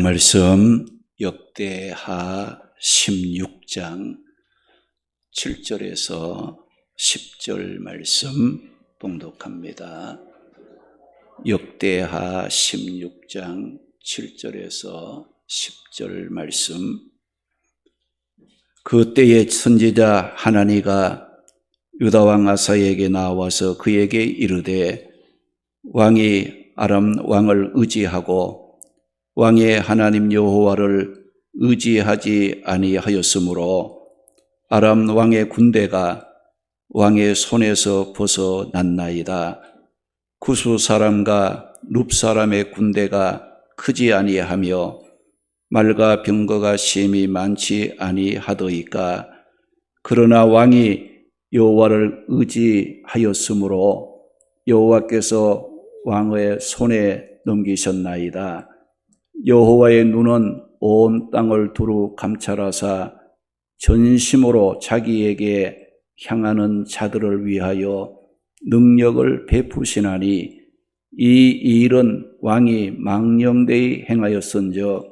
말씀 역대하 16장 7절에서 10절 말씀 봉독합니다. 역대하 16장 7절에서 10절 말씀. 그때의 선지자 하나니가 유다 왕 아사에게 나와서 그에게 이르되 왕이 아람 왕을 의지하고 왕의 하나님 여호와를 의지하지 아니하였으므로 아람 왕의 군대가 왕의 손에서 벗어났나이다. 구스 사람과 룹 사람의 군대가 크지 아니하며 말과 병거가 심히 많지 아니하더이까. 그러나 왕이 여호와를 의지하였으므로 여호와께서 왕의 손에 넘기셨나이다. 여호와의 눈은 온 땅을 두루 감찰하사 전심으로 자기에게 향하는 자들을 위하여 능력을 베푸시나니 이 일은 왕이 망령되이 행하였은즉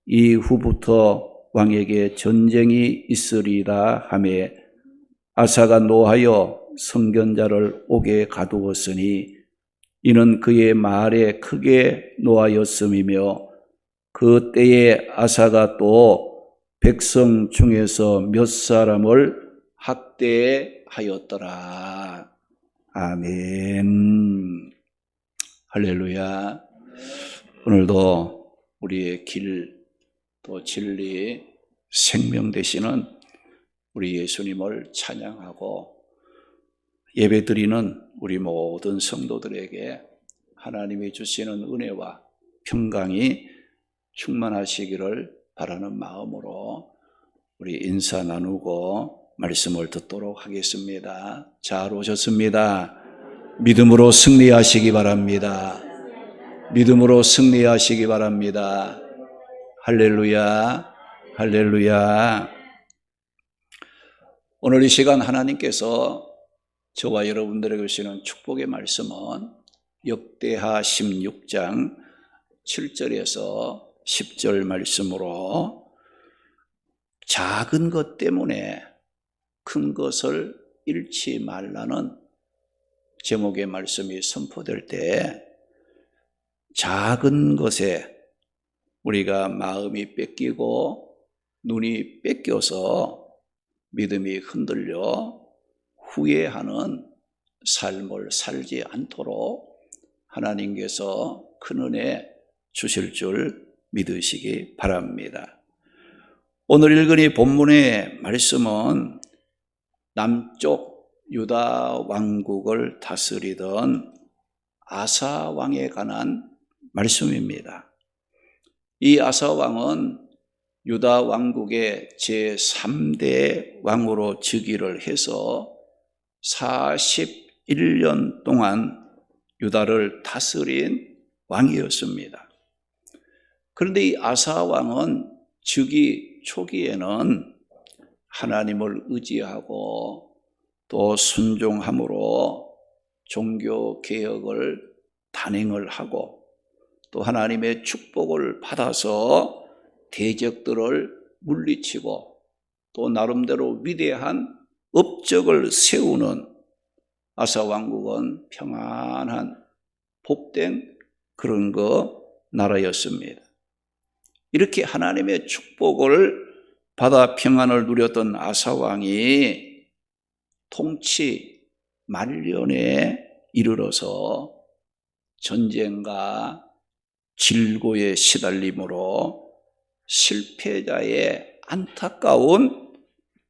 이후부터 왕에게 전쟁이 있으리라 하매 아사가 노하여 선견자를 옥에 가두었으니 이는 그의 말에 크게 노하였음이며 그 때에 아사가 또 백성 중에서 몇 사람을 학대하였더라. 아멘. 할렐루야. 오늘도 우리의 길, 또 진리, 생명 되시는 우리 예수님을 찬양하고 예배드리는 우리 모든 성도들에게 하나님이 주시는 은혜와 평강이 충만하시기를 바라는 마음으로 우리 인사 나누고 말씀을 듣도록 하겠습니다. 잘 오셨습니다. 믿음으로 승리하시기 바랍니다. 믿음으로 승리하시기 바랍니다. 할렐루야, 할렐루야. 오늘 이 시간 하나님께서 저와 여러분들에게 주시는 축복의 말씀은 역대하 16장 7절에서 10절 말씀으로 작은 것 때문에 큰 것을 잃지 말라는 제목의 말씀이 선포될 때 작은 것에 우리가 마음이 뺏기고 눈이 뺏겨서 믿음이 흔들려 후회하는 삶을 살지 않도록 하나님께서 큰 은혜 주실 줄 믿으시기 바랍니다. 오늘 읽은 이 본문의 말씀은 남쪽 유다 왕국을 다스리던 아사 왕에 관한 말씀입니다. 이 아사 왕은 유다 왕국의 제3대 왕으로 즉위를 해서 41년 동안 유다를 다스린 왕이었습니다. 그런데 이 아사 왕은 즉위 초기에는 하나님을 의지하고 또 순종함으로 종교 개혁을 단행을 하고 또 하나님의 축복을 받아서 대적들을 물리치고 또 나름대로 위대한 업적을 세우는 아사 왕국은 평안한 복된 그런 나라였습니다. 이렇게 하나님의 축복을 받아 평안을 누렸던 아사 왕이 통치 말년에 이르러서 전쟁과 질고에 시달림으로 실패자의 안타까운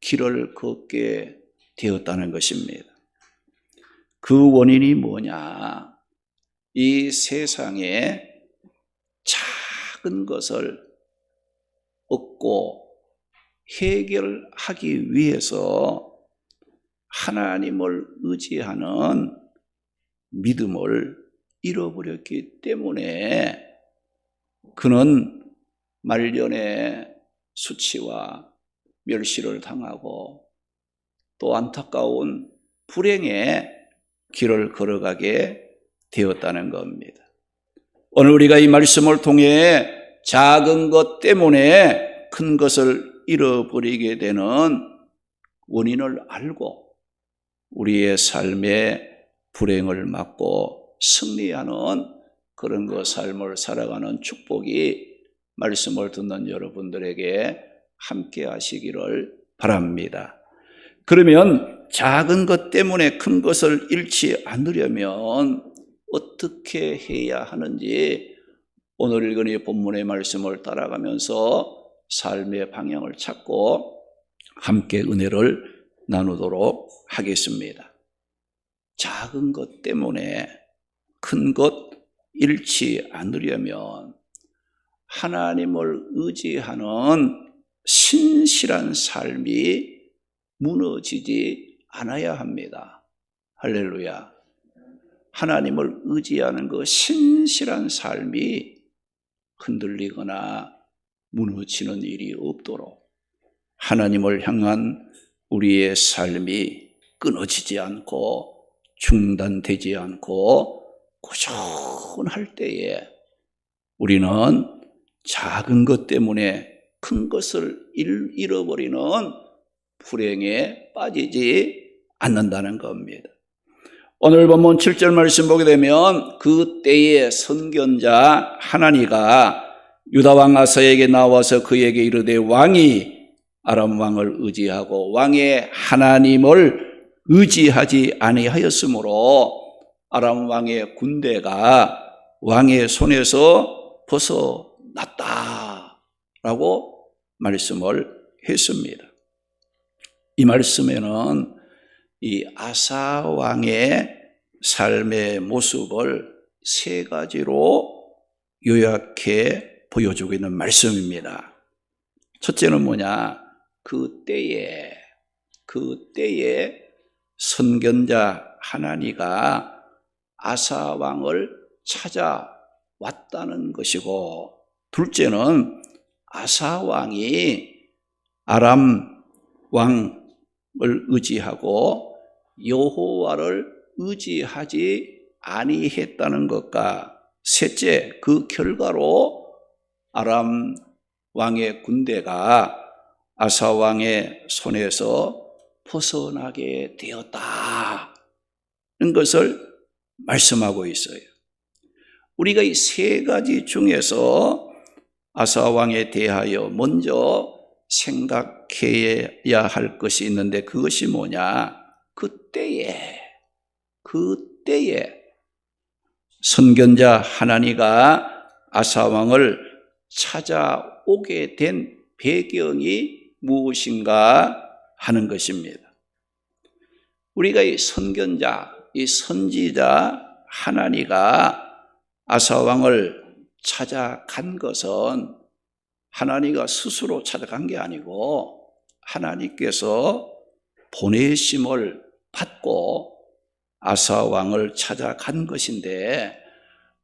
길을 걷게 되었다는 것입니다. 그 원인이 뭐냐? 이 세상에 작은 것을 얻고 해결하기 위해서 하나님을 의지하는 믿음을 잃어버렸기 때문에 그는 말년에 수치와 멸시를 당하고 또 안타까운 불행의 길을 걸어가게 되었다는 겁니다. 오늘 우리가 이 말씀을 통해 작은 것 때문에 큰 것을 잃어버리게 되는 원인을 알고 우리의 삶의 불행을 막고 승리하는 그런 그 삶을 살아가는 축복이 말씀을 듣는 여러분들에게 함께 하시기를 바랍니다. 그러면 작은 것 때문에 큰 것을 잃지 않으려면 어떻게 해야 하는지 오늘 읽은 이 본문의 말씀을 따라가면서 삶의 방향을 찾고 함께 은혜를 나누도록 하겠습니다. 작은 것 때문에 큰 것 잃지 않으려면 하나님을 의지하는 신실한 삶이 무너지지 않아야 합니다. 할렐루야. 하나님을 의지하는 그 신실한 삶이 흔들리거나 무너지는 일이 없도록 하나님을 향한 우리의 삶이 끊어지지 않고 중단되지 않고 꾸준할 때에 우리는 작은 것 때문에 큰 것을 잃어버리는 불행에 빠지지 않는다는 겁니다. 오늘 본문 7절 말씀 보게 되면 그때의 선견자 하나니가 유다 왕 아사에게 나와서 그에게 이르되 왕이 아람 왕을 의지하고 왕의 하나님을 의지하지 아니하였으므로 아람 왕의 군대가 왕의 손에서 벗어났다라고 말씀을 했습니다. 이 말씀에는 이 아사 왕의 삶의 모습을 세 가지로 요약해 보여주고 있는 말씀입니다. 첫째는 뭐냐? 그때에 선견자 하나니가 아사 왕을 찾아왔다는 것이고, 둘째는 아사 왕이 아람 왕을 의지하고 여호와를 의지하지 아니했다는 것과, 셋째, 그 결과로 아람 왕의 군대가 아사 왕의 손에서 벗어나게 되었다는 것을 말씀하고 있어요. 우리가 이 세 가지 중에서 아사 왕에 대하여 먼저 생각해야 할 것이 있는데 그것이 뭐냐? 그때에 선견자 하나니가 아사 왕을 찾아오게 된 배경이 무엇인가 하는 것입니다. 우리가 이 선견자, 이 선지자 하나니가 아사 왕을 찾아간 것은 하나니가 스스로 찾아간 게 아니고 하나님께서 보내심을 받고 아사 왕을 찾아간 것인데,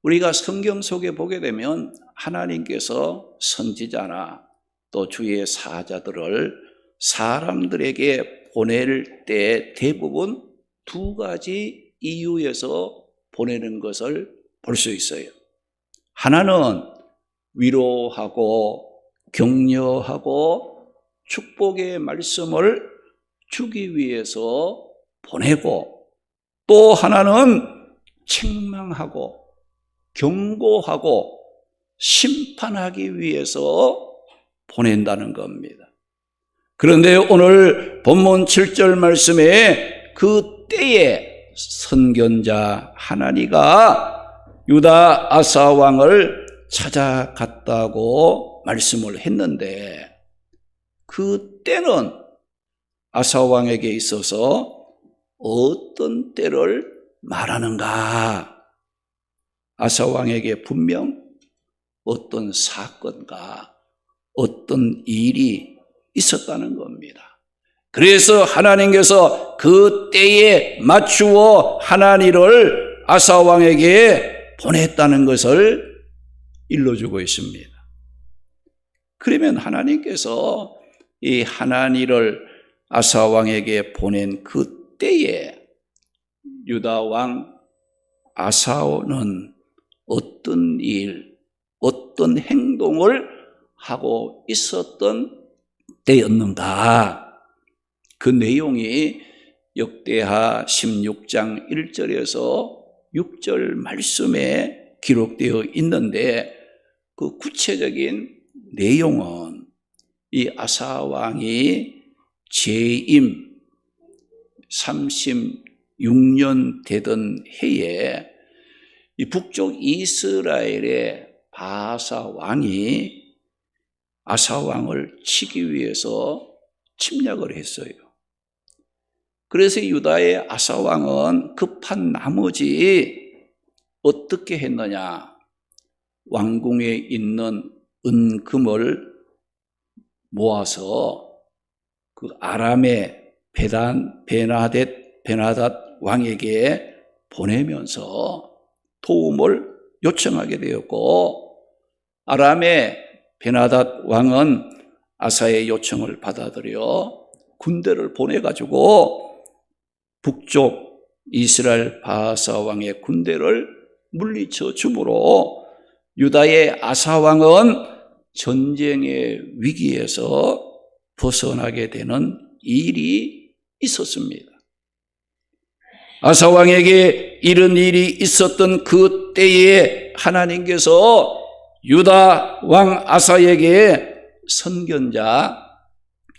우리가 성경 속에 보게 되면 하나님께서 선지자나 또 주의 사자들을 사람들에게 보낼 때 대부분 두 가지 이유에서 보내는 것을 볼 수 있어요. 하나는 위로하고 격려하고 축복의 말씀을 주기 위해서 보내고, 또 하나는 책망하고 경고하고 심판하기 위해서 보낸다는 겁니다. 그런데 오늘 본문 7절 말씀에 그때에 선견자 하나니가 유다 아사 왕을 찾아갔다고 말씀을 했는데, 그때는 아사 왕에게 있어서 어떤 때를 말하는가? 아사 왕에게 분명 어떤 사건과 어떤 일이 있었다는 겁니다. 그래서 하나님께서 그 때에 맞추어 하나니를 아사 왕에게 보냈다는 것을 일러주고 있습니다. 그러면 하나님께서 이 하나니를 아사 왕에게 보낸 그 때에 유다 왕 아사는 어떤 일, 어떤 어떤 행동을 하고 있었던 때였는가. 그 내용이 역대하 16장 1절에서 6절 말씀에 기록되어 있는데, 그 구체적인 내용은 이 아사 왕이 재임 36년 되던 해에 이 북쪽 이스라엘의 바하사 왕이 아사 왕을 치기 위해서 침략을 했어요. 그래서 유다의 아사 왕은 급한 나머지 어떻게 했느냐? 왕궁에 있는 은금을 모아서 그 아람의 베나닷 왕에게 보내면서 도움을 요청하게 되었고, 아람의 베나닷 왕은 아사의 요청을 받아들여 군대를 보내가지고 북쪽 이스라엘 바하사 왕의 군대를 물리쳐 주므로 유다의 아사 왕은 전쟁의 위기에서 벗어나게 되는 일이 있었습니다. 아사 왕에게 이런 일이 있었던 그 때에 하나님께서 유다 왕 아사에게 선견자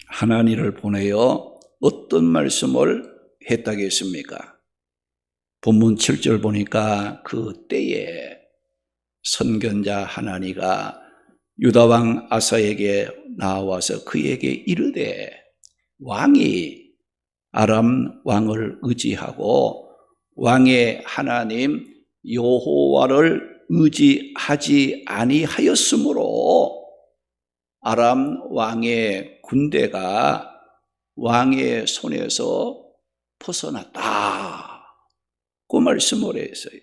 하나니를 보내어 어떤 말씀을 했다겠습니까? 본문 7절 보니까 그 때에 선견자 하나니가 유다 왕 아사에게 나와서 그에게 이르되, 왕이 아람 왕을 의지하고 왕의 하나님 여호와를 의지하지 아니하였으므로 아람 왕의 군대가 왕의 손에서 벗어났다. 그 말씀을 했어요.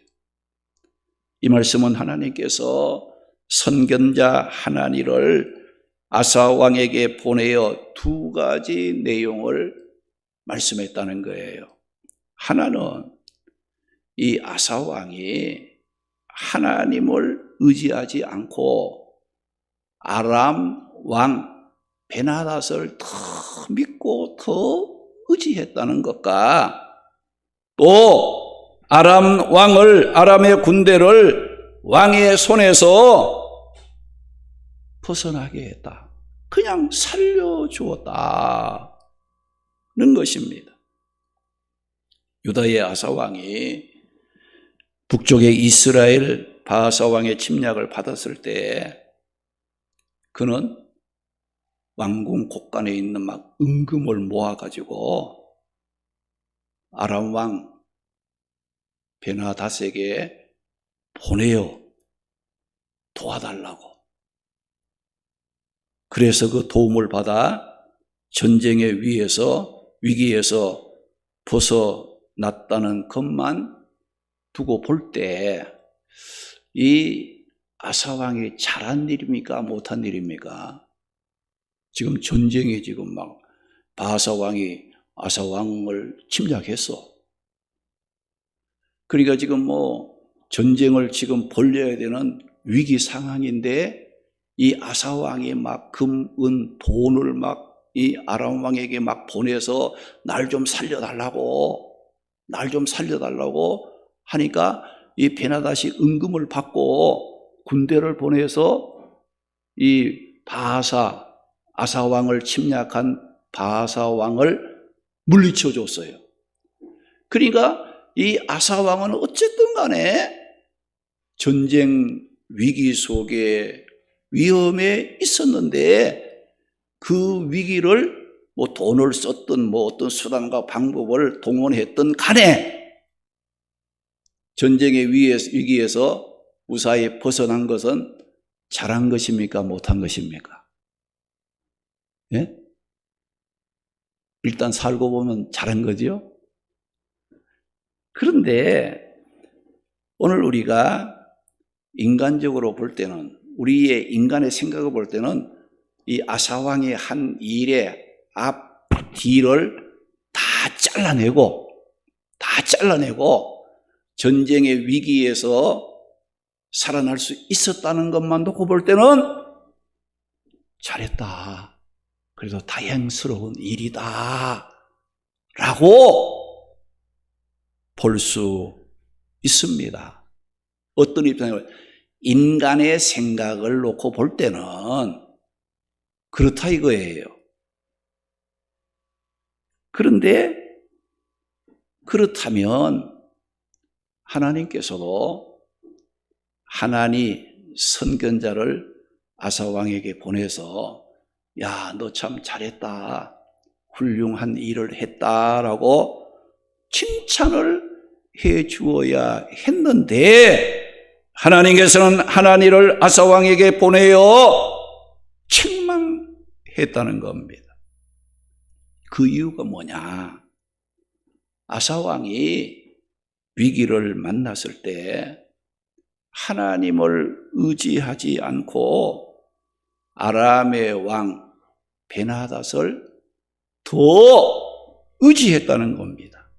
이 말씀은 하나님께서 선견자 하나니를 아사 왕에게 보내어 두 가지 내용을 말씀했다는 거예요. 하나는 이 아사 왕이 하나님을 의지하지 않고 아람 왕 베나닷을 더 믿고 더 의지했다는 것과, 또 아람의 군대를 왕의 손에서 벗어나게 했다. 그냥 살려주었다는 것입니다. 유다의 아사 왕이 북쪽의 이스라엘 바하사 왕의 침략을 받았을 때 그는 왕궁 곳간에 있는 막 은금을 모아가지고 아람 왕 베나닷에게 보내어 도와달라고. 그래서 그 도움을 받아 전쟁의 위기에서 벗어났다는 것만 두고 볼 때 이 아사 왕이 잘한 일입니까? 못한 일입니까? 지금 전쟁이 지금 막 바하사 왕이 아사 왕을 침략했어. 그러니까 지금 전쟁을 지금 벌려야 되는 위기 상황인데 이 아사 왕이 막 금, 은, 돈을 막 이 아람 왕에게 막 보내서 날 좀 살려달라고 하니까 이 베나닷이 은금을 받고 군대를 보내서 이 아사 왕을 침략한 바하사 왕을 물리쳐 줬어요. 그러니까 이 아사 왕은 어쨌든 간에 전쟁 위기 속에 위험에 있었는데 그 위기를 돈을 썼든 어떤 수단과 방법을 동원했든 간에 전쟁의 위기에서 무사히 벗어난 것은 잘한 것입니까? 못한 것입니까? 예? 일단 살고 보면 잘한 거죠. 그런데 오늘 우리가 인간적으로 볼 때는, 우리의 인간의 생각을 볼 때는 이 아사왕이 한 일의 앞, 뒤를 다 잘라내고 전쟁의 위기에서 살아날 수 있었다는 것만 놓고 볼 때는 잘했다. 그래도 다행스러운 일이다. 라고 볼 수 있습니다. 어떤 입장이면 인간의 생각을 놓고 볼 때는 그렇다 이거예요. 그런데 그렇다면 하나님께서도 하나니 선견자를 아사왕에게 보내서 야, 너 참 잘했다. 훌륭한 일을 했다라고 칭찬을 해 주어야 했는데 하나님께서는 하나니를 아사왕에게 보내어 책망했다는 겁니다. 그 이유가 뭐냐? 아사왕이 위기를 만났을 때 하나님을 의지하지 않고 아람의 왕 베나닷을 더 의지했다는 겁니다.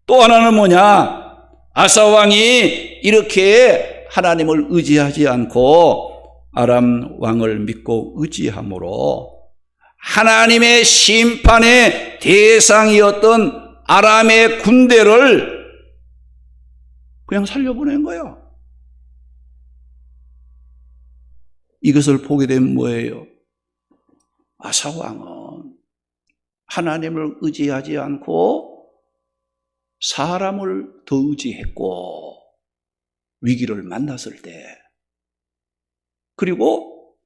또 하나는 뭐냐? 아사왕이 이렇게 하나님을 의지하지 않고 아람 왕을 믿고 의지함으로 하나님의 심판의 대상이었던 아람의 군대를 그냥 살려보낸 거예요. 이것을 보게 되면 뭐예요? 아사왕은 하나님을 의지하지 않고 사람을 더 의지했고 위기를 만났을 때 그리고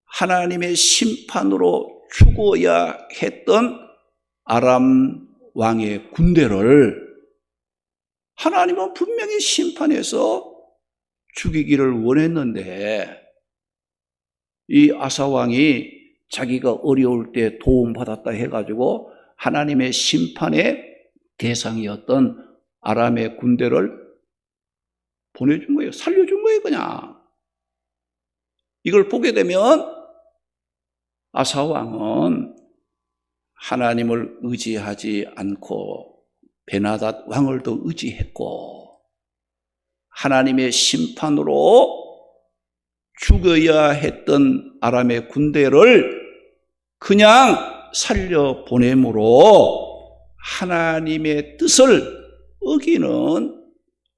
하나님의 심판으로 죽어야 했던 아람 왕의 군대를 하나님은 분명히 심판해서 죽이기를 원했는데 이 아사왕이 자기가 어려울 때 도움받았다 해가지고 하나님의 심판의 대상이었던 아람의 군대를 보내준 거예요. 살려준 거예요, 그냥. 이걸 보게 되면 아사왕은 하나님을 의지하지 않고 베나닷 왕을 더 의지했고 하나님의 심판으로 죽어야 했던 아람의 군대를 그냥 살려보내므로 하나님의 뜻을 어기는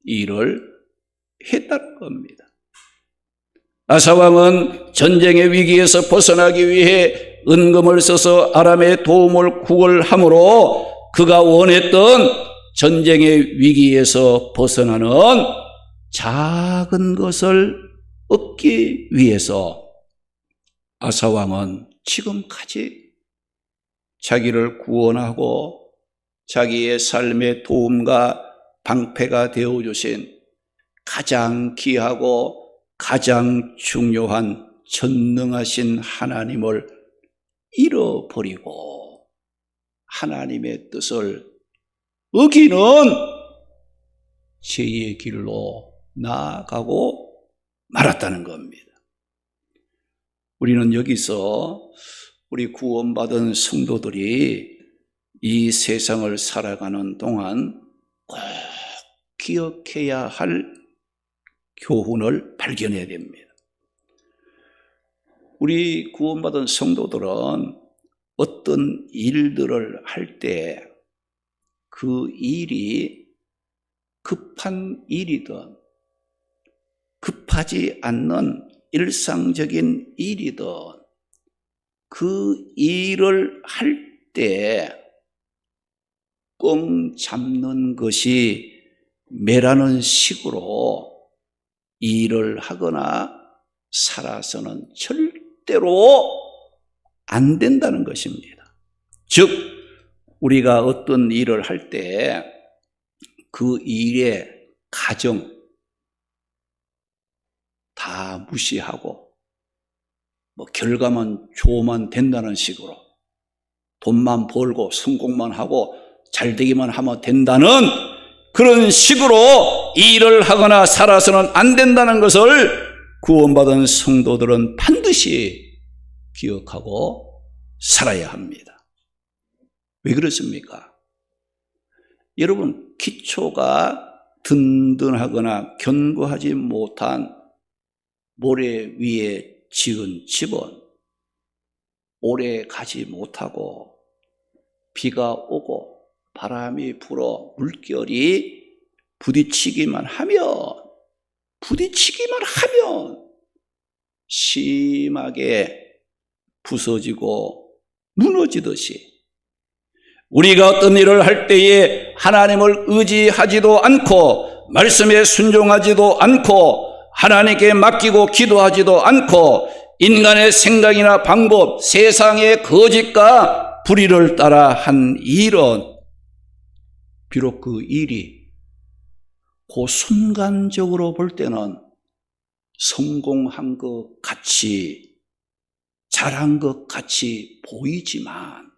일을 했다는 겁니다. 아사왕은 전쟁의 위기에서 벗어나기 위해 은금을 써서 아람의 도움을 구걸함으로 그가 원했던 전쟁의 위기에서 벗어나는 작은 것을 얻기 위해서 아사왕은 지금까지 자기를 구원하고 자기의 삶의 도움과 방패가 되어주신 가장 귀하고 가장 중요한 전능하신 하나님을 잃어버리고 하나님의 뜻을 어기는 죄의 길로 나아가고 말았다는 겁니다. 우리는 여기서 우리 구원받은 성도들이 이 세상을 살아가는 동안 꼭 기억해야 할 교훈을 발견해야 됩니다. 우리 구원받은 성도들은 어떤 일들을 할 때 그 일이 급한 일이든 급하지 않는 일상적인 일이든 그 일을 할 때 꽁 잡는 것이 매라는 식으로 일을 하거나 살아서는 절대로 안 된다는 것입니다. 즉 우리가 어떤 일을 할 때 그 일의 과정 다 무시하고 결과만 좋으면 된다는 식으로 돈만 벌고 성공만 하고 잘되기만 하면 된다는 그런 식으로 일을 하거나 살아서는 안 된다는 것을 구원받은 성도들은 반드시 기억하고 살아야 합니다. 왜 그렇습니까? 여러분, 기초가 든든하거나 견고하지 못한 모래 위에 지은 집은 오래 가지 못하고 비가 오고 바람이 불어 물결이 부딪히기만 하면 심하게 부서지고 무너지듯이 우리가 어떤 일을 할 때에 하나님을 의지하지도 않고 말씀에 순종하지도 않고 하나님께 맡기고 기도하지도 않고 인간의 생각이나 방법, 세상의 거짓과 불의를 따라 한 일은 비록 그 일이 그 순간적으로 볼 때는 성공한 것 같이 잘한 것 같이 보이지만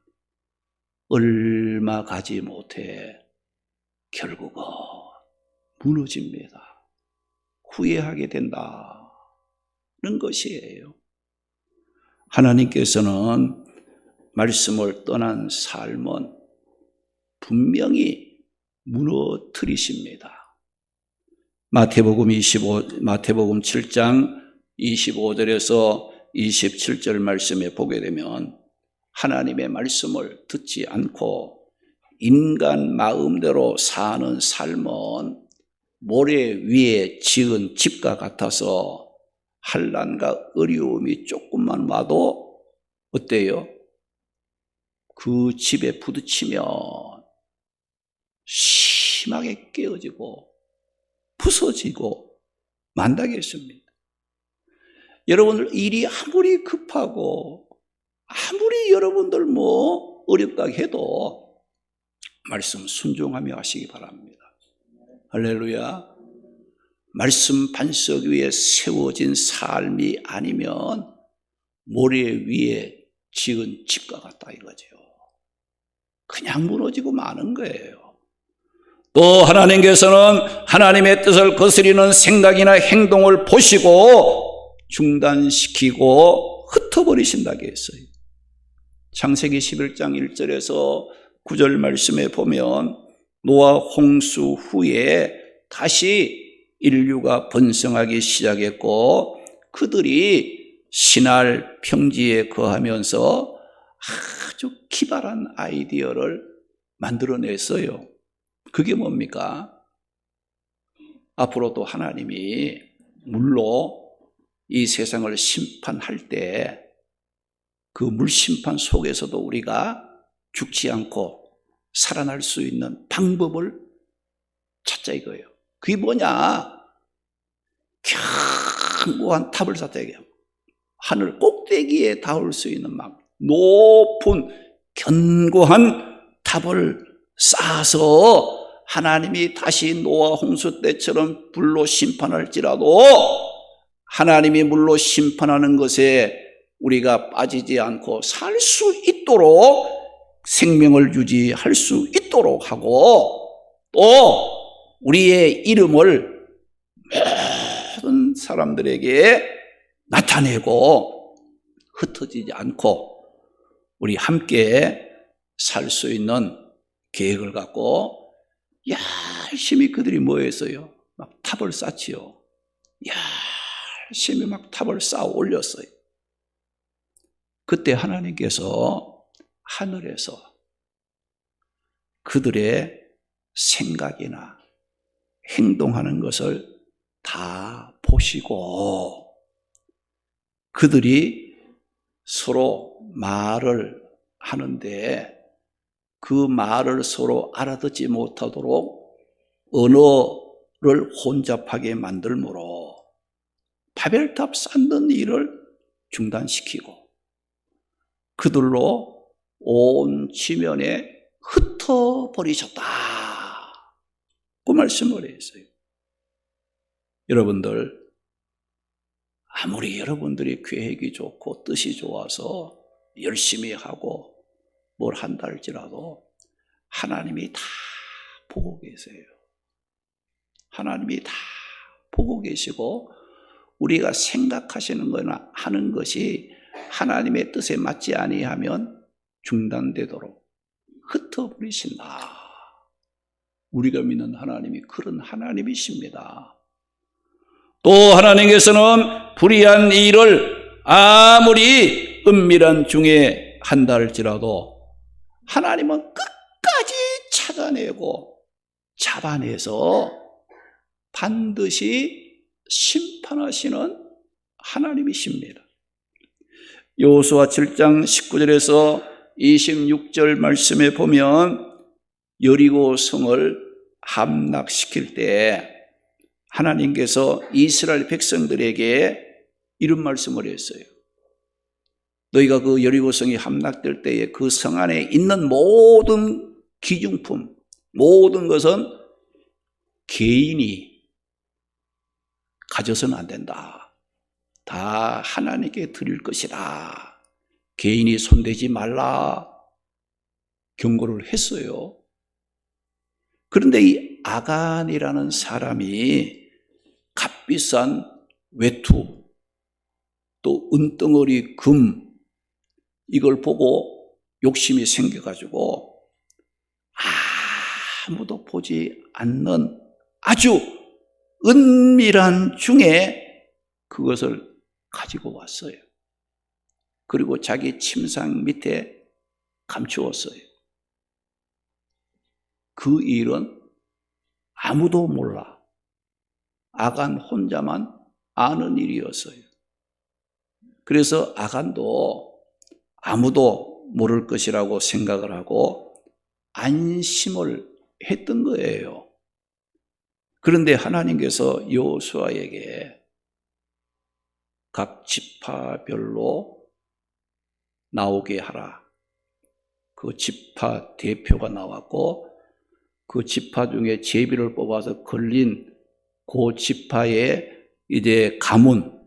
얼마 가지 못해 결국은 무너집니다. 후회하게 된다는 것이에요. 하나님께서는 말씀을 떠난 삶은 분명히 무너뜨리십니다. 마태복음 7장 25절에서 27절 말씀에 보게 되면 하나님의 말씀을 듣지 않고 인간 마음대로 사는 삶은 모래 위에 지은 집과 같아서 환난과 어려움이 조금만 와도 어때요? 그 집에 부딪히면 심하게 깨어지고 부서지고 만다겠습니다. 여러분들 일이 아무리 급하고 아무리 여러분들 어렵다 해도 말씀 순종하며 하시기 바랍니다. 할렐루야. 말씀 반석 위에 세워진 삶이 아니면 모래 위에 지은 집과 같다 이거죠. 그냥 무너지고 마는 거예요. 또 하나님께서는 하나님의 뜻을 거스리는 생각이나 행동을 보시고 중단시키고 흩어버리신다고 했어요. 창세기 11장 1절에서 9절 말씀에 보면 노아 홍수 후에 다시 인류가 번성하기 시작했고 그들이 신할 평지에 거하면서 아주 기발한 아이디어를 만들어냈어요. 그게 뭡니까? 앞으로도 하나님이 물로 이 세상을 심판할 때 그 물심판 속에서도 우리가 죽지 않고 살아날 수 있는 방법을 찾자 이거예요. 그게 뭐냐? 견고한 탑을 쌓자 이거예요. 하늘 꼭대기에 닿을 수 있는 막 높은 견고한 탑을 쌓아서 하나님이 다시 노아 홍수 때처럼 불로 심판할지라도 하나님이 물로 심판하는 것에 우리가 빠지지 않고 살 수 있도록 생명을 유지할 수 있도록 하고 또 우리의 이름을 모든 사람들에게 나타내고 흩어지지 않고 우리 함께 살 수 있는 계획을 갖고 열심히 그들이 뭐했어요? 막 탑을 쌓지요. 열심히 막 탑을 쌓아 올렸어요. 그때 하나님께서 하늘에서 그들의 생각이나 행동하는 것을 다 보시고 그들이 서로 말을 하는데 그 말을 서로 알아듣지 못하도록 언어를 혼잡하게 만들므로 바벨탑 쌓는 일을 중단시키고 그들로 온 지면에 흩어버리셨다. 그 말씀을 했어요. 여러분들 아무리 여러분들이 계획이 좋고 뜻이 좋아서 열심히 하고 뭘 한다 할지라도 하나님이 다 보고 계세요. 하나님이 다 보고 계시고 우리가 생각하시는 거나 하는 것이 하나님의 뜻에 맞지 아니하면 중단되도록 흩어버리신다. 우리가 믿는 하나님이 그런 하나님이십니다. 또 하나님께서는 불의한 일을 아무리 은밀한 중에 한다 할지라도 하나님은 끝까지 찾아내고 잡아내서 반드시 심판하시는 하나님이십니다. 여호수아 7장 19절에서 26절 말씀에 보면 여리고 성을 함락시킬 때 하나님께서 이스라엘 백성들에게 이런 말씀을 했어요. 너희가 그 여리고성이 함락될 때에 그 성 안에 있는 모든 기중품, 모든 것은 개인이 가져서는 안 된다. 다 하나님께 드릴 것이다. 개인이 손대지 말라 경고를 했어요. 그런데 이 아간이라는 사람이 값비싼 외투, 또 은덩어리 금, 이걸 보고 욕심이 생겨가지고 아무도 보지 않는 아주 은밀한 중에 그것을 가지고 왔어요. 그리고 자기 침상 밑에 감추었어요. 그 일은 아무도 몰라. 아간 혼자만 아는 일이었어요. 그래서 아간도 아무도 모를 것이라고 생각을 하고 안심을 했던 거예요. 그런데 하나님께서 여호수아에게 각 지파별로 나오게 하라. 그 지파 대표가 나왔고 그 지파 중에 제비를 뽑아서 걸린 그 지파의 이제 가문,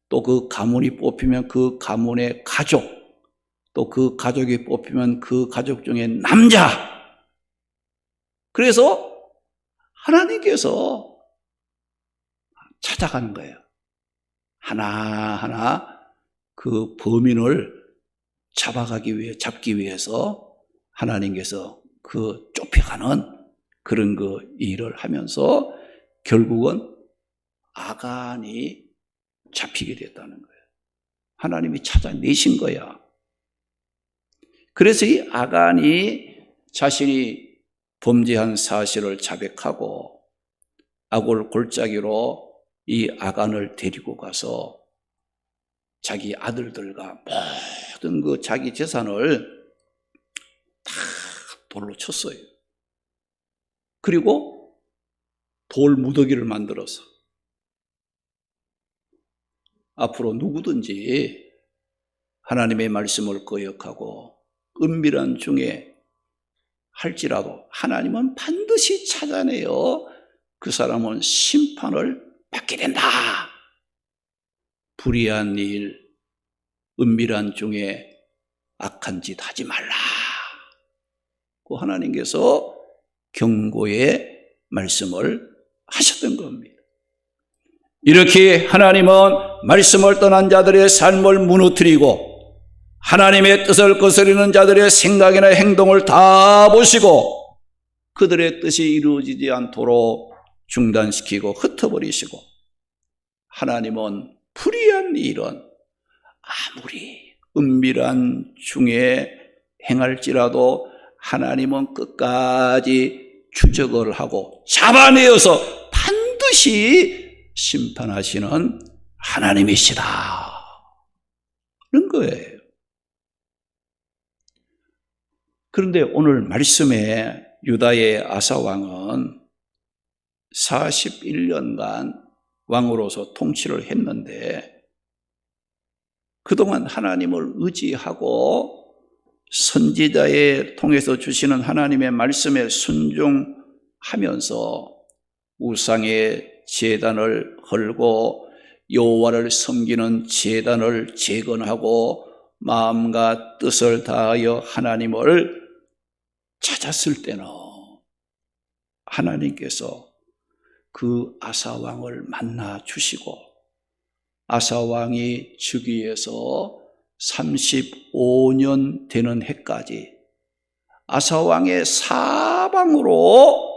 또 그 가문이 뽑히면 그 가문의 가족, 또 그 가족이 뽑히면 그 가족 중에 남자. 그래서 하나님께서 찾아가는 거예요. 하나하나 그 범인을 잡기 위해서 하나님께서 그 좁혀가는 그런 그 일을 하면서 결국은 아간이 잡히게 됐다는 거예요. 하나님이 찾아내신 거야. 그래서 이 아간이 자신이 범죄한 사실을 자백하고 아골 골짜기로 이 아간을 데리고 가서 자기 아들들과 모든 그 자기 재산을 다 돌로 쳤어요. 그리고 돌 무더기를 만들어서 앞으로 누구든지 하나님의 말씀을 거역하고 은밀한 중에 할지라도 하나님은 반드시 찾아내어 그 사람은 심판을 받게 된다. 불의한 일, 은밀한 중에 악한 짓 하지 말라. 그 하나님께서 경고의 말씀을 하셨던 겁니다. 이렇게 하나님은 말씀을 떠난 자들의 삶을 무너뜨리고 하나님의 뜻을 거스르는 자들의 생각이나 행동을 다 보시고 그들의 뜻이 이루어지지 않도록 중단시키고 흩어버리시고 하나님은 불의한 일은 아무리 은밀한 중에 행할지라도 하나님은 끝까지 추적을 하고 잡아내어서 반드시 심판하시는 하나님이시다. 그런 거예요. 그런데 오늘 말씀에 유다의 아사 왕은 41년간 왕으로서 통치를 했는데 그동안 하나님을 의지하고 선지자에 통해서 주시는 하나님의 말씀에 순종하면서 우상의 제단을 헐고 여호와를 섬기는 제단을 재건하고 마음과 뜻을 다하여 하나님을 찾았을 때는 하나님께서 그 아사 왕을 만나 주시고 아사 왕이 즉위해서 35년 되는 해까지 아사 왕의 사방으로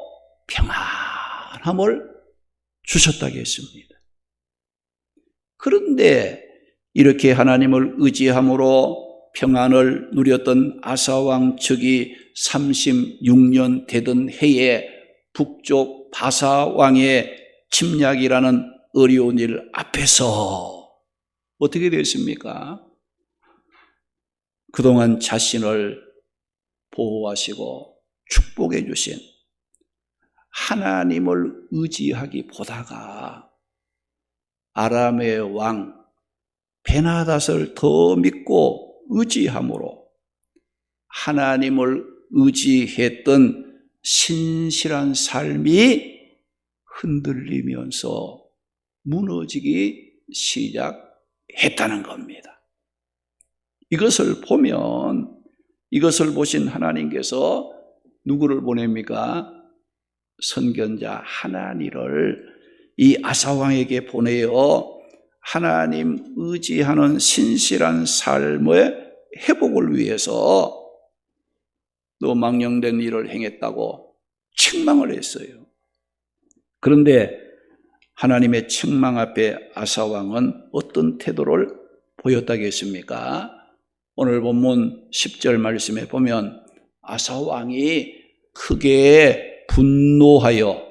평안함을 주셨다고 했습니다. 그런데 이렇게 하나님을 의지함으로 평안을 누렸던 아사왕 즉위 36년 되던 해에 북쪽 바사왕의 침략이라는 어려운 일 앞에서 어떻게 됐습니까? 그동안 자신을 보호하시고 축복해 주신 하나님을 의지하기보다가 아람의 왕 베나닷을 더 믿고 의지함으로 하나님을 의지했던 신실한 삶이 흔들리면서 무너지기 시작했다는 겁니다. 이것을 보면, 이것을 보신 하나님께서 누구를 보냅니까? 선견자 하나니를 이 아사왕에게 보내어 하나님 의지하는 신실한 삶의 회복을 위해서 또 망령된 일을 행했다고 책망을 했어요. 그런데 하나님의 책망 앞에 아사왕은 어떤 태도를 보였다겠습니까? 오늘 본문 10절 말씀에 보면 아사왕이 크게 분노하여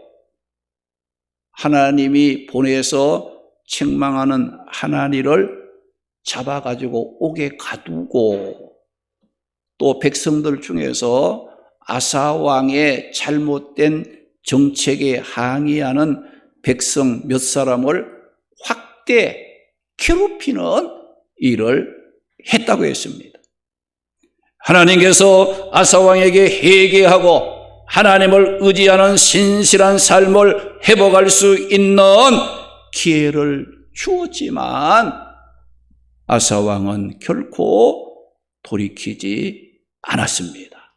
하나님이 보내서 책망하는 하나니를 잡아가지고 옥에 가두고 또 백성들 중에서 아사왕의 잘못된 정책에 항의하는 백성 몇 사람을 확대 괴롭히는 일을 했다고 했습니다. 하나님께서 아사왕에게 회개하고 하나님을 의지하는 신실한 삶을 회복할 수 있는 기회를 주었지만 아사왕은 결코 돌이키지 않았습니다.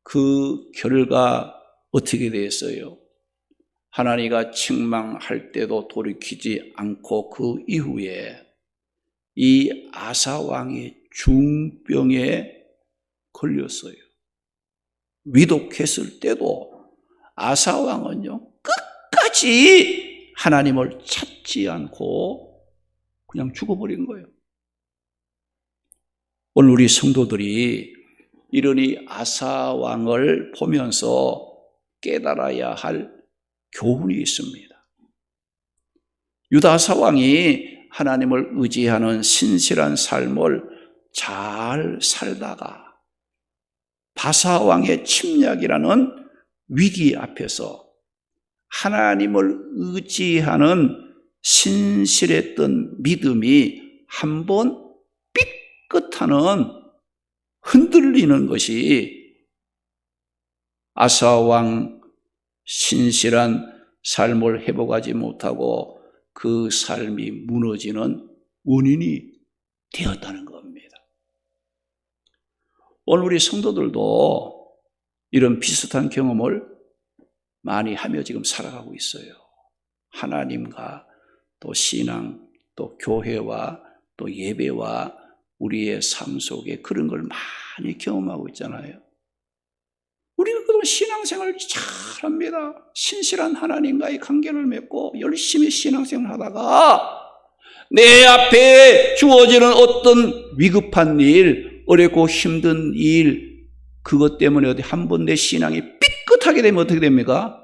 그 결과 어떻게 됐어요? 하나님과 책망할 때도 돌이키지 않고 그 이후에 이 아사왕이 중병에 걸렸어요. 위독했을 때도 아사왕은요 끝까지 하나님을 찾지 않고 그냥 죽어버린 거예요. 오늘 우리 성도들이 이런 이 아사왕을 보면서 깨달아야 할 교훈이 있습니다. 유다 아사왕이 하나님을 의지하는 신실한 삶을 잘 살다가 바사왕의 침략이라는 위기 앞에서 하나님을 의지하는 신실했던 믿음이 한번 삐끗하는 흔들리는 것이 아사왕 신실한 삶을 회복하지 못하고 그 삶이 무너지는 원인이 되었다는 겁니다. 오늘 우리 성도들도 이런 비슷한 경험을 많이 하며 지금 살아가고 있어요. 하나님과 또 신앙, 또 교회와 또 예배와 우리의 삶 속에 그런 걸 많이 경험하고 있잖아요. 우리가 그동안 신앙생활 잘합니다. 신실한 하나님과의 관계를 맺고 열심히 신앙생활 하다가 내 앞에 주어지는 어떤 위급한 일, 어렵고 힘든 일, 그것 때문에 한 번 내 신앙이 삐끗하게 되면 어떻게 됩니까?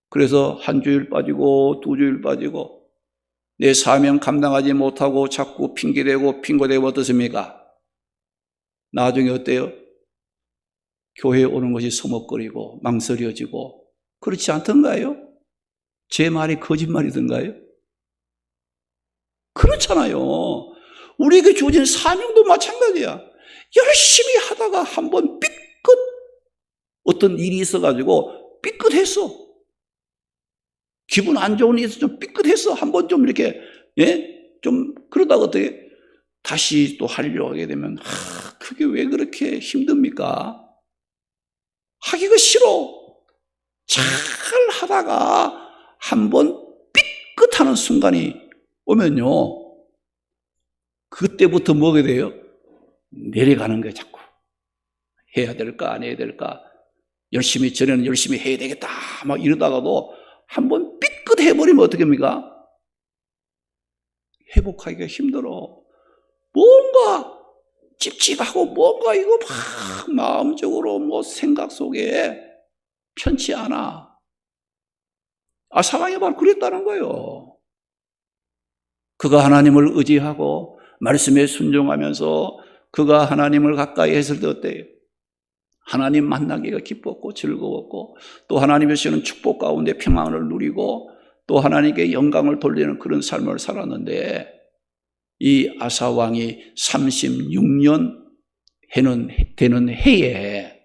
그래서 한 주일 빠지고 두 주일 빠지고 내 사명 감당하지 못하고 자꾸 핑계대고 어떻습니까? 나중에 어때요? 교회에 오는 것이 서먹거리고 망설여지고 그렇지 않던가요? 제 말이 거짓말이던가요? 그렇잖아요. 우리에게 주어진 사명도 마찬가지야. 열심히 하다가 한번 삐끗 어떤 일이 있어가지고 삐끗했어. 기분 안 좋은 일이 있어서 좀 삐끗했어. 한번 좀 이렇게 좀 그러다가 어떻게 다시 또 하려고 하게 되면 그게 왜 그렇게 힘듭니까? 하기가 싫어. 잘 하다가 한번 삐끗하는 순간이 오면요 그때부터 뭐가 돼요? 내려가는 거예요. 자꾸 해야 될까 안 해야 될까, 전에는 열심히 해야 되겠다 막 이러다가도 한번 삐끗해버리면 어떻게 합니까? 회복하기가 힘들어. 뭔가 찝찝하고 뭔가 이거 막 마음적으로 뭐 생각 속에 편치 않아. 아사왕이 바로 그랬다는 거예요. 그가 하나님을 의지하고 말씀에 순종하면서 그가 하나님을 가까이 했을 때 어때요? 하나님 만나기가 기뻤고 즐거웠고 또 하나님이 주시는 축복 가운데 평안을 누리고 또 하나님께 영광을 돌리는 그런 삶을 살았는데 이 아사왕이 36년 되는 해에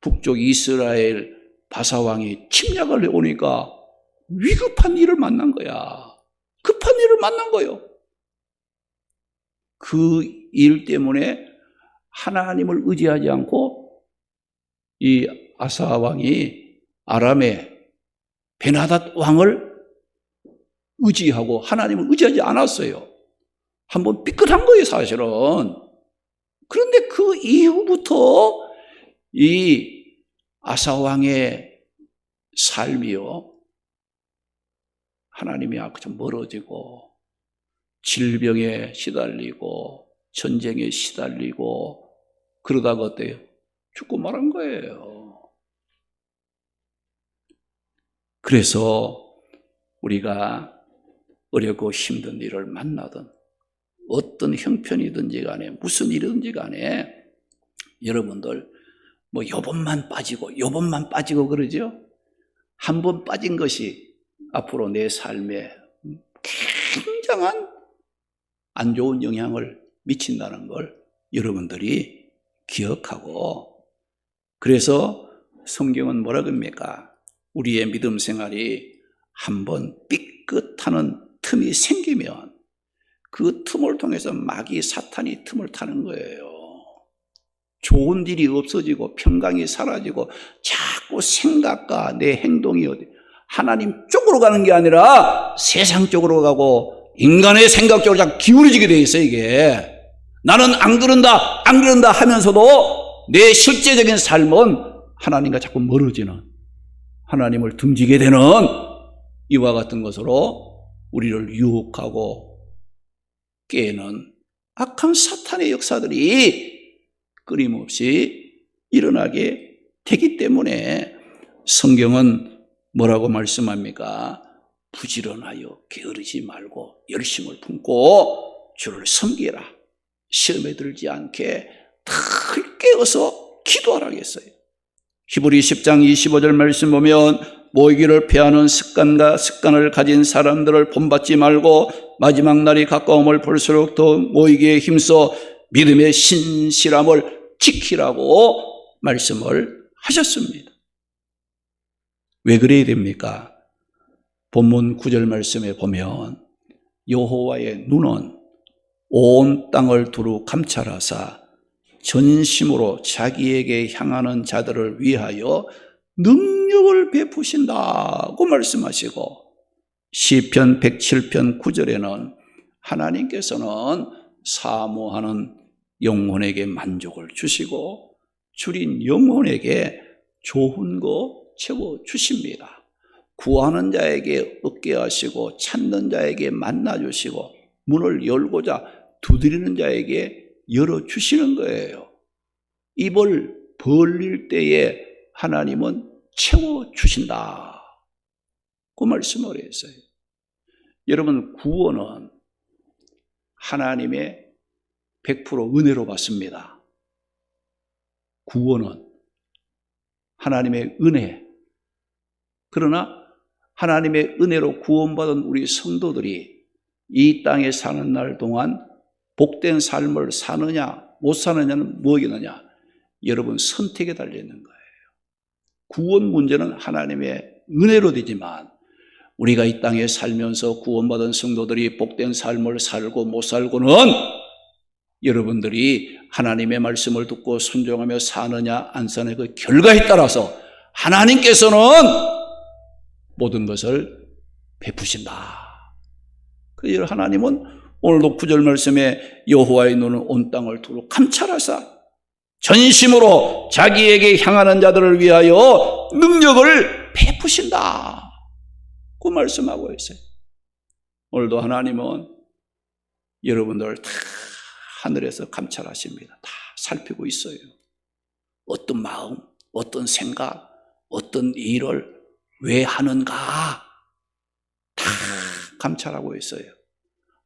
북쪽 이스라엘 바사왕이 침략을 해오니까 위급한 일을 만난 거야. 급한 일을 만난 거예요. 그 일 때문에 하나님을 의지하지 않고 이 아사 왕이 아람의 베나닷 왕을 의지하고 하나님을 의지하지 않았어요. 한번 삐끗한 거예요, 사실은. 그런데 그 이후부터 이 아사 왕의 삶이요, 하나님이 앞에서 멀어지고 질병에 시달리고 전쟁에 시달리고 그러다가 어때요? 죽고 말한 거예요. 그래서 우리가 어렵고 힘든 일을 만나든 어떤 형편이든지 간에 무슨 일이든지 간에 여러분들 뭐 요번만 빠지고 그러죠? 한 번 빠진 것이 앞으로 내 삶에 굉장한 안 좋은 영향을 미친다는 걸 여러분들이 기억하고, 그래서 성경은 뭐라 그럽니까? 우리의 믿음 생활이 한번 삐끗하는 틈이 생기면 그 틈을 통해서 마귀 사탄이 틈을 타는 거예요. 좋은 일이 없어지고 평강이 사라지고 자꾸 생각과 내 행동이 하나님 쪽으로 가는 게 아니라 세상 쪽으로 가고 인간의 생각 쪽으로 자꾸 기울어지게 돼 있어요. 이게 나는 안 그런다 하면서도 내 실제적인 삶은 하나님과 자꾸 멀어지는, 하나님을 등지게 되는 이와 같은 것으로 우리를 유혹하고 깨는 악한 사탄의 역사들이 끊임없이 일어나게 되기 때문에 성경은 뭐라고 말씀합니까? 부지런하여 게으르지 말고 열심을 품고 주를 섬기라. 시험에 들지 않게 늘 깨어서 기도하라고 했어요. 히브리 10장 25절 말씀 보면 모이기를 피하는 습관을 가진 사람들을 본받지 말고 마지막 날이 가까움을 볼수록 더 모이기에 힘써 믿음의 신실함을 지키라고 말씀을 하셨습니다. 왜 그래야 됩니까? 본문 9절 말씀에 보면 여호와의 눈은 온 땅을 두루 감찰하사 전심으로 자기에게 향하는 자들을 위하여 능력을 베푸신다고 말씀하시고, 시편 107편 9절에는 하나님께서는 사모하는 영혼에게 만족을 주시고 줄인 영혼에게 좋은 거 채워주십니다. 구하는 자에게 얻게 하시고 찾는 자에게 만나주시고 문을 열고자 두드리는 자에게 열어주시는 거예요. 입을 벌릴 때에 하나님은 채워주신다. 그 말씀을 했어요. 여러분, 구원은 하나님의 100% 은혜로 받습니다. 구원은 하나님의 은혜. 그러나 하나님의 은혜로 구원받은 우리 성도들이 이 땅에 사는 날 동안 복된 삶을 사느냐 못 사느냐는 뭐겠느냐? 여러분 선택에 달려있는 거예요. 구원 문제는 하나님의 은혜로 되지만 우리가 이 땅에 살면서 구원받은 성도들이 복된 삶을 살고 못 살고는 여러분들이 하나님의 말씀을 듣고 순종하며 사느냐 안 사느냐 그 결과에 따라서 하나님께서는 모든 것을 베푸신다. 그래서 하나님은 오늘도 9절 말씀에 여호와의 눈은 온 땅을 두루 감찰하사 전심으로 자기에게 향하는 자들을 위하여 능력을 베푸신다. 그 말씀하고 있어요. 오늘도 하나님은 여러분들 다 하늘에서 감찰하십니다. 다 살피고 있어요. 어떤 마음, 어떤 생각, 어떤 일을 왜 하는가 다 감찰하고 있어요.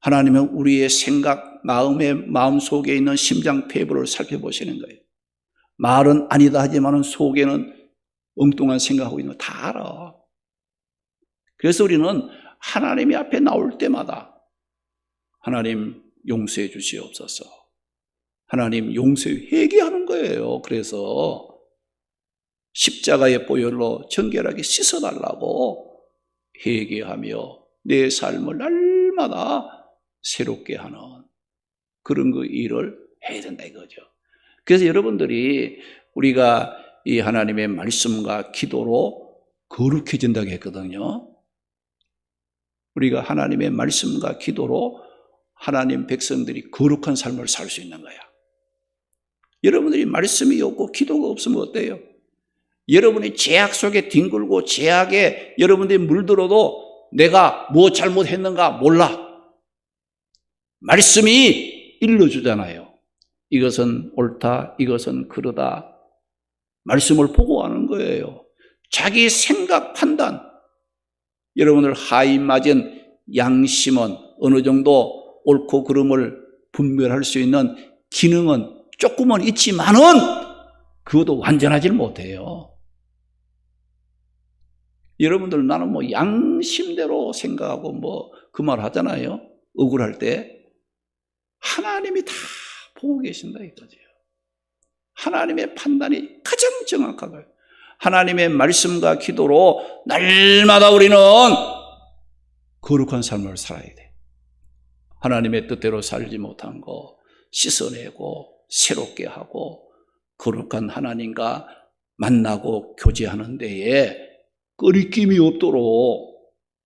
하나님은 우리의 생각, 마음 속에 있는 심장 폐부를 살펴보시는 거예요. 말은 아니다 하지만 속에는 엉뚱한 생각하고 있는 거 다 알아. 그래서 우리는 하나님이 앞에 나올 때마다 하나님 용서해 주시옵소서. 하나님 용서해 회개하는 거예요. 그래서 십자가의 보혈로 정결하게 씻어달라고 회개하며 내 삶을 날마다 새롭게 하는 그런 그 일을 해야 된다 이거죠. 그래서 여러분들이 우리가 이 하나님의 말씀과 기도로 거룩해진다고 했거든요. 우리가 하나님의 말씀과 기도로 하나님 백성들이 거룩한 삶을 살 수 있는 거야. 여러분들이 말씀이 없고 기도가 없으면 어때요? 여러분이 죄악 속에 뒹굴고 죄악에 여러분들이 물들어도 내가 뭐 잘못했는가 몰라. 말씀이 일러주잖아요. 이것은 옳다, 이것은 그러다. 말씀을 보고 하는 거예요. 자기 생각 판단. 여러분들 하인 맞은 양심은 어느 정도 옳고 그름을 분별할 수 있는 기능은 조금은 있지만은 그것도 완전하지 못해요. 여러분들 나는 뭐 양심대로 생각하고 뭐 그 말 하잖아요. 억울할 때 하나님이 다 보고 계신다 이거죠. 하나님의 판단이 가장 정확하고요. 하나님의 말씀과 기도로 날마다 우리는 거룩한 삶을 살아야 돼. 하나님의 뜻대로 살지 못한 거 씻어내고 새롭게 하고 거룩한 하나님과 만나고 교제하는 데에 꺼리낌이 없도록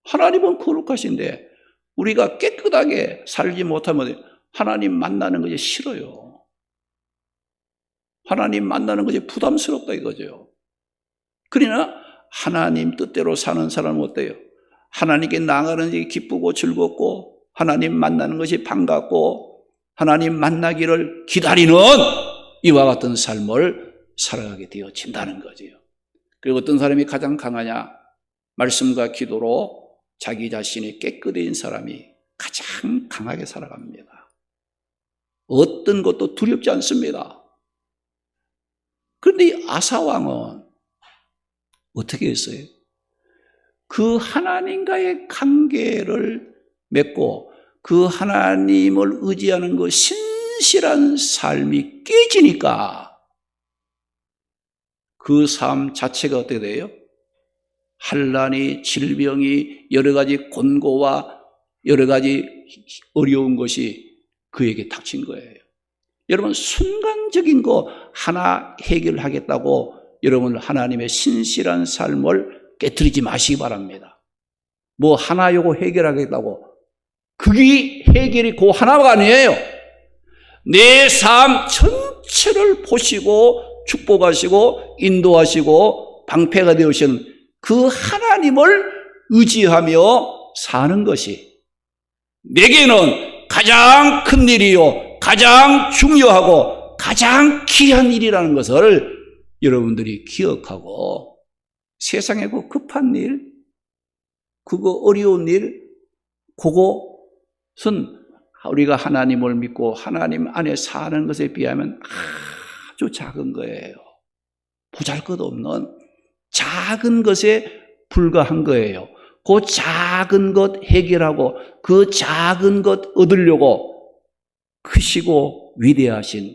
하나님은 거룩하신데 우리가 깨끗하게 살지 못하면 하나님 만나는 것이 싫어요. 하나님 만나는 것이 부담스럽다 이거죠. 그러나 하나님 뜻대로 사는 사람은 어때요? 하나님께 나가는 것이 기쁘고 즐겁고 하나님 만나는 것이 반갑고 하나님 만나기를 기다리는 이와 같은 삶을 살아가게 되어진다는 거죠. 그리고 어떤 사람이 가장 강하냐? 말씀과 기도로 자기 자신이 깨끗해진 사람이 가장 강하게 살아갑니다. 어떤 것도 두렵지 않습니다. 그런데 이 아사왕은 어떻게 했어요? 그 하나님과의 관계를 맺고 그 하나님을 의지하는 그 신실한 삶이 깨지니까 그 삶 자체가 어떻게 돼요? 환난이, 질병이, 여러 가지 곤고와 여러 가지 어려운 것이 그에게 닥친 거예요. 여러분 순간적인 거 하나 해결하겠다고 여러분 하나님의 신실한 삶을 깨트리지 마시기 바랍니다. 뭐 하나 요거 해결하겠다고 그게 해결이 그 하나가 아니에요. 내 삶 전체를 보시고 축복하시고 인도하시고 방패가 되시는 그 하나님을 의지하며 사는 것이 내게는 가장 큰 일이요 가장 중요하고 가장 귀한 일이라는 것을 여러분들이 기억하고 세상에 그 급한 일, 그거 어려운 일, 그것은 우리가 하나님을 믿고 하나님 안에 사는 것에 비하면 아주 작은 거예요. 보잘것없는 작은 것에 불과한 거예요. 그 작은 것 해결하고 그 작은 것 얻으려고 크시고 위대하신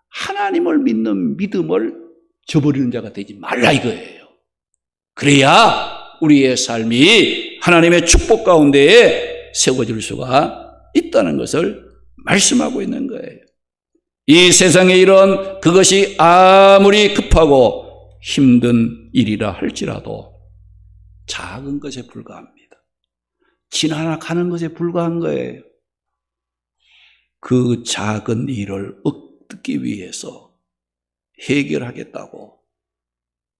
하나님을 믿는 믿음을 저버리는 자가 되지 말라 이거예요. 그래야 우리의 삶이 하나님의 축복 가운데에 세워질 수가 있다는 것을 말씀하고 있는 거예요. 이 세상의 일은 그것이 아무리 급하고 힘든 일이라 할지라도 작은 것에 불과합니다. 지나가는 것에 불과한 거예요. 그 작은 일을 얻기 위해서 해결하겠다고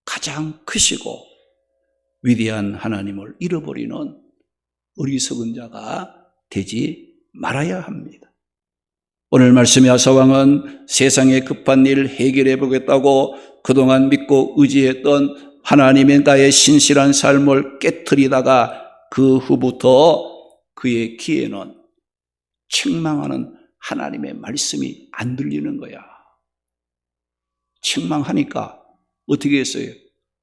가장 크시고 위대한 하나님을 잃어버리는 어리석은 자가 되지 말아야 합니다. 오늘 말씀의 아사왕은 세상의 급한 일을 해결해 보겠다고 그동안 믿고 의지했던 하나님의 나의 신실한 삶을 깨트리다가 그 후부터 그의 귀에는 책망하는 하나님의 말씀이 안 들리는 거야. 책망하니까 어떻게 했어요?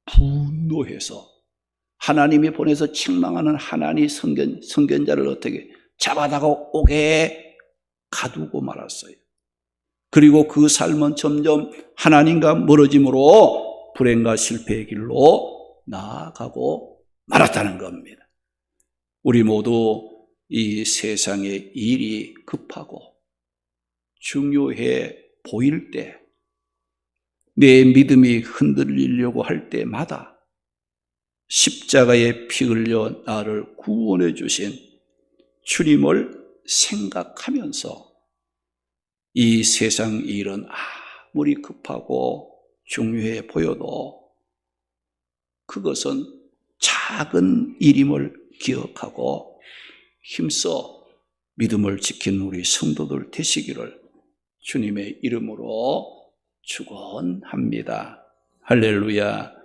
분노해서 하나님이 보내서 책망하는 하나님 선견자를 어떻게 잡아다가 옥에 가두고 말았어요. 그리고 그 삶은 점점 하나님과 멀어짐으로 불행과 실패의 길로 나아가고 말았다는 겁니다. 우리 모두 이 세상의 일이 급하고 중요해 보일 때, 내 믿음이 흔들리려고 할 때마다 십자가에 피 흘려 나를 구원해 주신 주님을 생각하면서 이 세상 일은 아무리 급하고 중요해 보여도 그것은 작은 일임을 기억하고 힘써 믿음을 지킨 우리 성도들 되시기를 주님의 이름으로 축원합니다. 할렐루야.